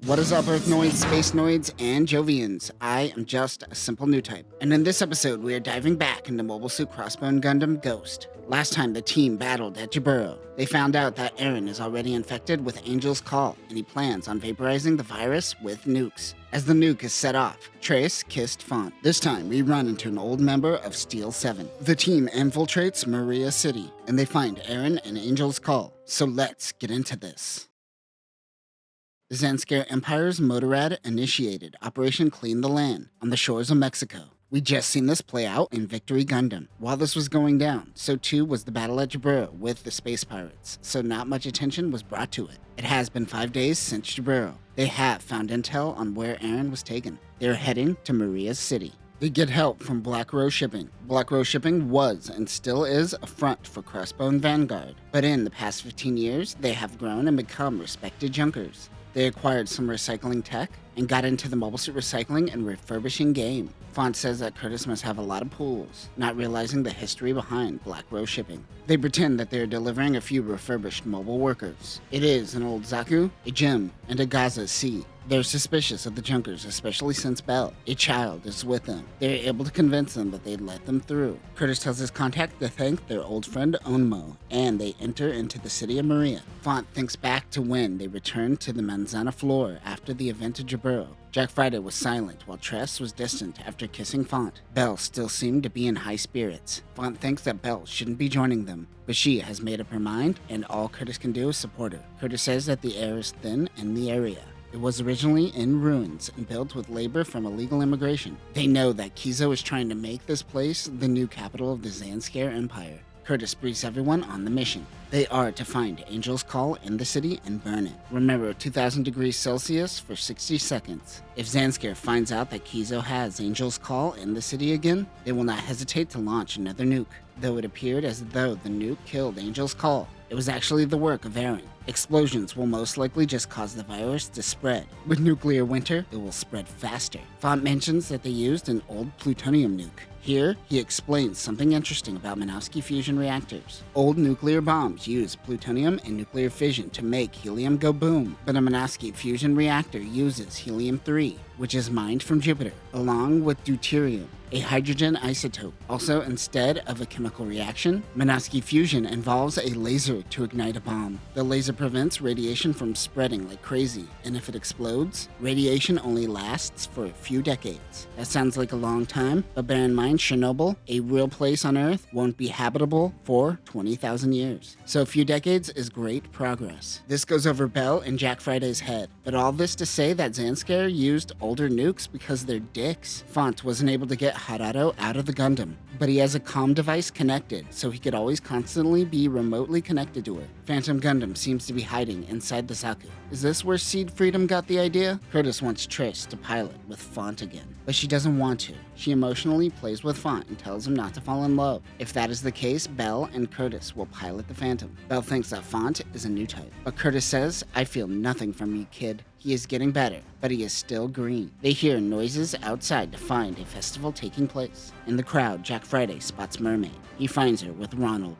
What is up, Earthnoids, Space Noids, and Jovians? I am just a simple new type, and in this episode we are diving back into Mobile Suit Crossbone Gundam Ghost. Last time the team battled at Jaburo, they found out that Eren is already infected with Angel's Call, and he plans on vaporizing the virus with nukes. As the nuke is set off, Trace kissed Font. This time we run into an old member of Steel 7. The team infiltrates Maria City, and they find Eren and Angel's Call. So let's get into this. The Zanskar Empire's Motorrad initiated Operation Clean the Land on the shores of Mexico. We just seen this play out in Victory Gundam. While this was going down, so too was the battle at Jaburo with the space pirates, so not much attention was brought to it. It has been 5 days since Jaburo. They have found intel on where Eren was taken. They are heading to Maria's city. They get help from Black Rose Shipping. Black Rose Shipping was and still is a front for Crossbone Vanguard, but in the past 15 years, they have grown and become respected junkers. They acquired some recycling tech and got into the mobile suit recycling and refurbishing game. Font says that Curtis must have a lot of pools, not realizing the history behind Black Rose Shipping. They pretend that they are delivering a few refurbished mobile workers. It is an old Zaku, a gym, and a Gaza Sea. They're suspicious of the junkers, especially since Belle, a child, is with them. They are able to convince them that they'd let them through. Curtis tells his contact to thank their old friend Onmo, and they enter into the city of Maria. Font thinks back to when they returned to the Manzana floor after the event at Jaburo. Jack Friday was silent while Tress was distant after kissing Font. Belle still seemed to be in high spirits. Font thinks that Belle shouldn't be joining them, but she has made up her mind, and all Curtis can do is support her. Curtis says that the air is thin in the area. It was originally in ruins and built with labor from illegal immigration. They know that Kizo is trying to make this place the new capital of the Zanskar Empire. Curtis briefs everyone on the mission. They are to find Angel's Call in the city and burn it. Remember, 2,000 degrees Celsius for 60 seconds. If Zanskar finds out that Kizo has Angel's Call in the city again, they will not hesitate to launch another nuke. Though it appeared as though the nuke killed Angel's Call, it was actually the work of Eren. Explosions will most likely just cause the virus to spread. With nuclear winter, it will spread faster. Font mentions that they used an old plutonium nuke. Here, he explains something interesting about Manowski fusion reactors. Old nuclear bombs use plutonium and nuclear fission to make helium go boom, but a Manowski fusion reactor uses helium-3, which is mined from Jupiter, along with deuterium, a hydrogen isotope. Also, instead of a chemical reaction, Manowski fusion involves a laser to ignite a bomb. The laser prevents radiation from spreading like crazy, and if it explodes, radiation only lasts for a few decades. That sounds like a long time, but bear in mind Chernobyl, a real place on Earth, won't be habitable for 20,000 years. So a few decades is great progress. This goes over Belle and Jack Friday's head, but all this to say that Zanskar used older nukes because they're dicks. Font wasn't able to get Harado out of the Gundam, but he has a comm device connected, so he could always constantly be remotely connected to her. Phantom Gundam seems to be hiding inside the Zaku. Is this where Seed Freedom got the idea? Curtis wants Triss to pilot with Font again, but she doesn't want to. She emotionally plays with Font and tells him not to fall in love. If that is the case, Belle and Curtis will pilot the Phantom. Belle thinks that Font is a new type, but Curtis says, "I feel nothing from you, kid." He is getting better, but he is still green. They hear noises outside to find a festival taking place. In the crowd, Jack Friday spots Mermaid. He finds her with Ronald.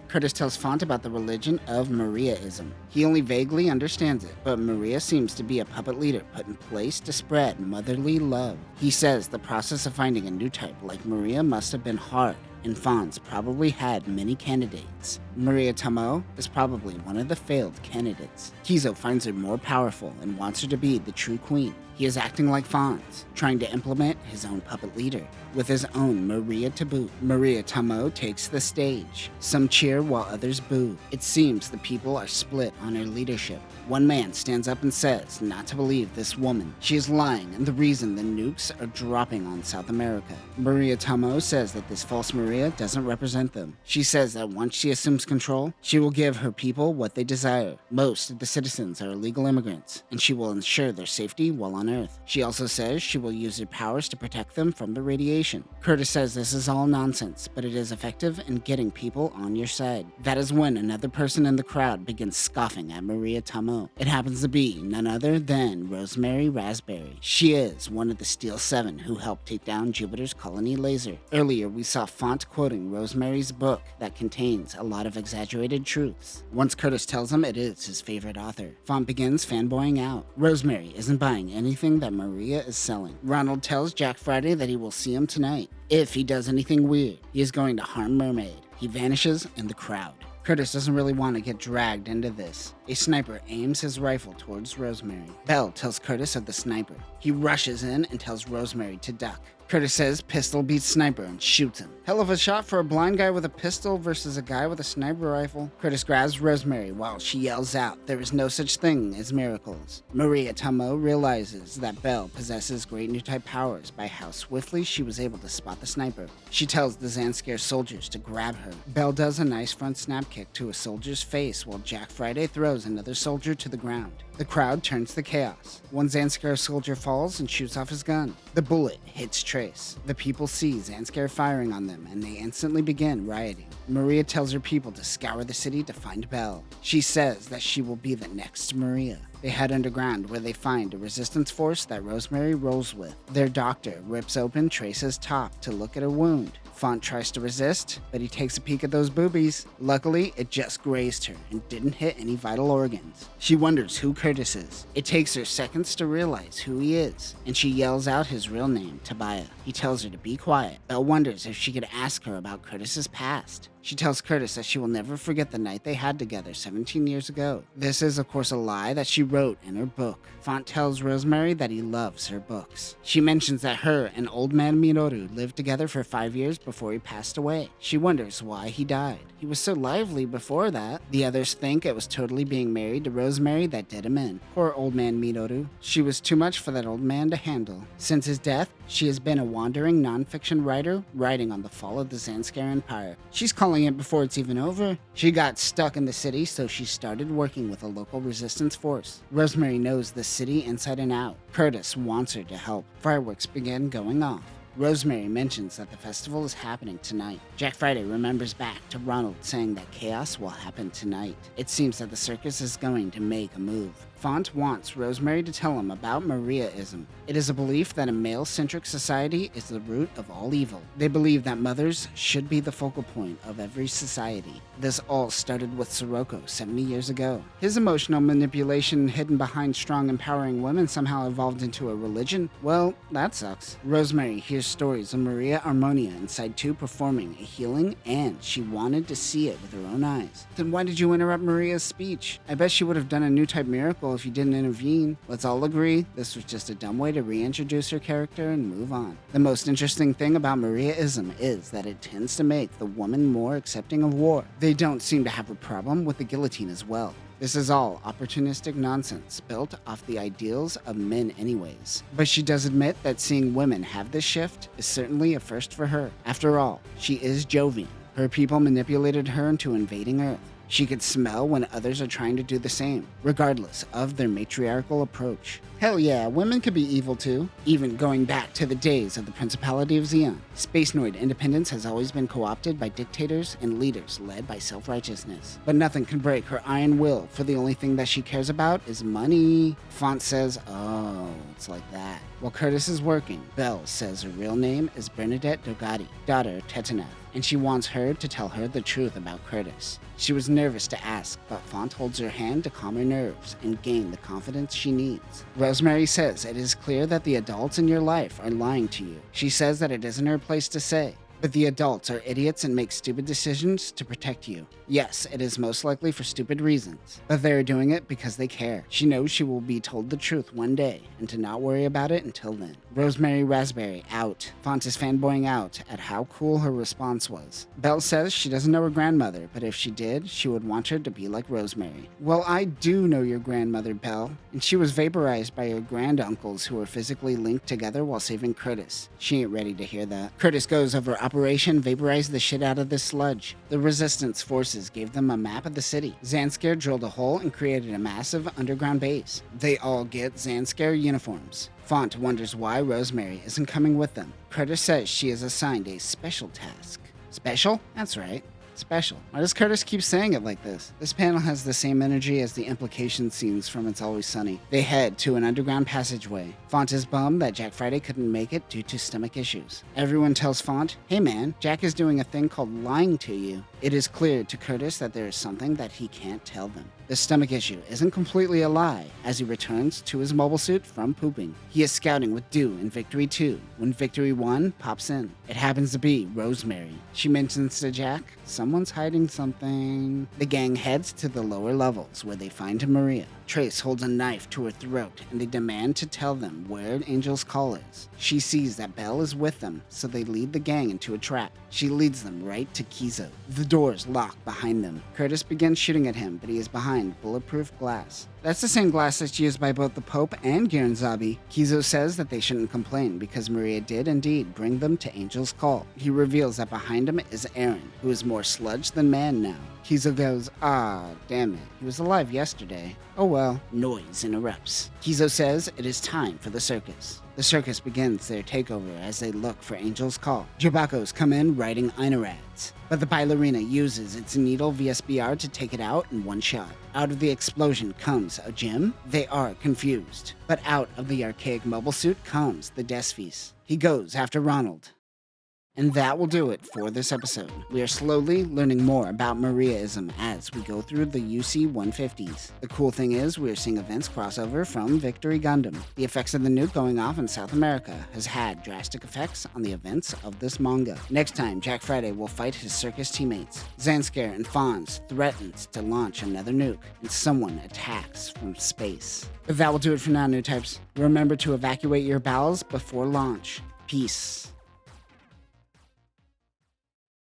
Curtis tells Font about the religion of Mariaism. He only vaguely understands it, but Maria seems to be a puppet leader put in place to spread motherly love. He says the process of finding a new type like Maria must have been hard, and Fonz probably had many candidates. Maria Tomoe is probably one of the failed candidates. Kizo finds her more powerful and wants her to be the true queen. He is acting like Fonz, trying to implement his own puppet leader, with his own Maria to boot. Maria Tomoe takes the stage. Some cheer while others boo. It seems the people are split on her leadership. One man stands up and says not to believe this woman. She is lying and the reason the nukes are dropping on South America. Maria Tomoe says that this false Maria doesn't represent them. She says that once she assumes control, she will give her people what they desire. Most of the citizens are illegal immigrants, and she will ensure their safety while on Earth. She also says she will use her powers to protect them from the radiation. Curtis says this is all nonsense, but it is effective in getting people on your side. That is when another person in the crowd begins scoffing at Maria Tomoe. It happens to be none other than Rosemary Raspberry. She is one of the Steel 7 who helped take down Jupiter's colony laser. Earlier, we saw Font Font quoting Rosemary's book that contains a lot of exaggerated truths. Once Curtis tells him it is his favorite author, Font begins fanboying out. Rosemary isn't buying anything that Maria is selling. Ronald tells Jack Friday that he will see him tonight. If he does anything weird, he is going to harm Mermaid. He vanishes in the crowd. Curtis doesn't really want to get dragged into this. A sniper aims his rifle towards Rosemary. Belle tells Curtis of the sniper. He rushes in and tells Rosemary to duck. Curtis says pistol beats sniper and shoots him. Hell of a shot for a blind guy with a pistol versus a guy with a sniper rifle. Curtis grabs Rosemary while she yells out, "There is no such thing as miracles." Maria Tomoe realizes that Belle possesses great new type powers by how swiftly she was able to spot the sniper. She tells the Zanskar soldiers to grab her. Belle does a nice front snap kick to a soldier's face while Jack Friday throws another soldier to the ground. The crowd turns to chaos. One Zanskar soldier falls and shoots off his gun. The bullet hits Trace. The people see Zanskar firing on them and they instantly begin rioting. Maria tells her people to scour the city to find Belle. She says that she will be the next Maria. They head underground where they find a resistance force that Rosemary rolls with. Their doctor rips open Trace's top to look at a wound. Font tries to resist, but he takes a peek at those boobies. Luckily, it just grazed her and didn't hit any vital organs. She wonders who Curtis is. It takes her seconds to realize who he is, and she yells out his real name, Tobiah. He tells her to be quiet. Belle wonders if she could ask her about Curtis's past. She tells Curtis that she will never forget the night they had together 17 years ago. This is, of course, a lie that she wrote in her book. Font tells Rosemary that he loves her books. She mentions that her and old man Minoru lived together for 5 years before he passed away. She wonders why he died. He was so lively before that. The others think it was totally being married to Rosemary that did him in. Poor old man Minoru. She was too much for that old man to handle. Since his death, she has been a wandering non-fiction writer writing on the fall of the Zanskar Empire. She's calling it before it's even over. She got stuck in the city, so she started working with a local resistance force. Rosemary knows the city inside and out. Curtis wants her to help. Fireworks begin going off. Rosemary mentions that the festival is happening tonight. Jack Friday remembers back to Ronald saying that chaos will happen tonight. It seems that the circus is going to make a move. Font wants Rosemary to tell him about Mariaism. It is a belief that a male-centric society is the root of all evil. They believe that mothers should be the focal point of every society. This all started with Sirocco 70 years ago. His emotional manipulation hidden behind strong, empowering women somehow evolved into a religion. Well, that sucks. Rosemary hears stories of Maria Armonia inside 2 performing a healing, and she wanted to see it with her own eyes. Then why did you interrupt Maria's speech? I bet she would have done a new type miracle if you didn't intervene. Let's all agree this was just a dumb way to reintroduce her character and move on. The most interesting thing about Mariaism is that it tends to make the woman more accepting of war. They don't seem to have a problem with the guillotine as well. This is all opportunistic nonsense built off the ideals of men anyways. But she does admit that seeing women have this shift is certainly a first for her. After all, she is Jovian. Her people manipulated her into invading Earth. She could smell when others are trying to do the same, regardless of their matriarchal approach. Hell yeah, women could be evil too, even going back to the days of the Principality of Zeon. Space Noid independence has always been co-opted by dictators and leaders led by self-righteousness. But nothing can break her iron will, for the only thing that she cares about is money. Font says, oh, it's like that. While Curtis is working, Belle says her real name is Bernadette Dogati, daughter of Tetaneth, and she wants her to tell her the truth about Curtis. She was nervous to ask, but Font holds her hand to calm her nerves and gain the confidence she needs. Rosemary says it is clear that the adults in your life are lying to you. She says that it isn't her place to say, but the adults are idiots and make stupid decisions to protect you. Yes, it is most likely for stupid reasons, but they are doing it because they care. She knows she will be told the truth one day and to not worry about it until then. Rosemary Raspberry out. Font is fanboying out at how cool her response was. Belle says she doesn't know her grandmother, but if she did, she would want her to be like Rosemary. Well, I do know your grandmother, Belle, and she was vaporized by your granduncles who were physically linked together while saving Curtis. She ain't ready to hear that. Curtis goes over Operation Vaporize the shit out of this sludge. The resistance forces gave them a map of the city. Zanskar drilled a hole and created a massive underground base. They all get Zanskar uniforms. Font wonders why Rosemary isn't coming with them. Curtis says she is assigned a special task. Special? That's right. Special. Why does Curtis keep saying it like this? This panel has the same energy as the implication scenes from It's Always Sunny. They head to an underground passageway. Font is bummed that Jack Friday couldn't make it due to stomach issues. Everyone tells Font, hey man, Jack is doing a thing called lying to you. It is clear to Curtis that there is something that he can't tell them. The stomach issue isn't completely a lie as he returns to his mobile suit from pooping. He is scouting with Dew in Victory 2 when Victory 1 pops in. It happens to be Rosemary. She mentions to Jack, someone's hiding something. The gang heads to the lower levels where they find Maria. Trace holds a knife to her throat and they demand to tell them where Angel's Call is. She sees that Belle is with them, so they lead the gang into a trap. She leads them right to Kizo. The doors lock behind them. Curtis begins shooting at him, but he is behind bulletproof glass. That's the same glass that's used by both the Pope and Giranzabi. Kizo says that they shouldn't complain because Maria did indeed bring them to Angel's Call. He reveals that behind him is Aaron, who is more sludge than man now. Kizo goes, damn it, he was alive yesterday. Oh well. Noise interrupts. Kizo says it is time for the circus. The circus begins their takeover as they look for Angel's Call. Jabacos come in riding Einarads, but the ballerina uses its needle VSBR to take it out in one shot. Out of the explosion comes a Jim. They are confused, but out of the archaic mobile suit comes the Desfeast. He goes after Ronald. And that will do it for this episode. We are slowly learning more about Mariaism as we go through the UC 150s. The cool thing is we are seeing events crossover from Victory Gundam. The effects of the nuke going off in South America has had drastic effects on the events of this manga. Next time, Jack Friday will fight his circus teammates. Zanskar and Fonz threatens to launch another nuke, and someone attacks from space. But that will do it for now, new types. Remember to evacuate your bowels before launch. Peace.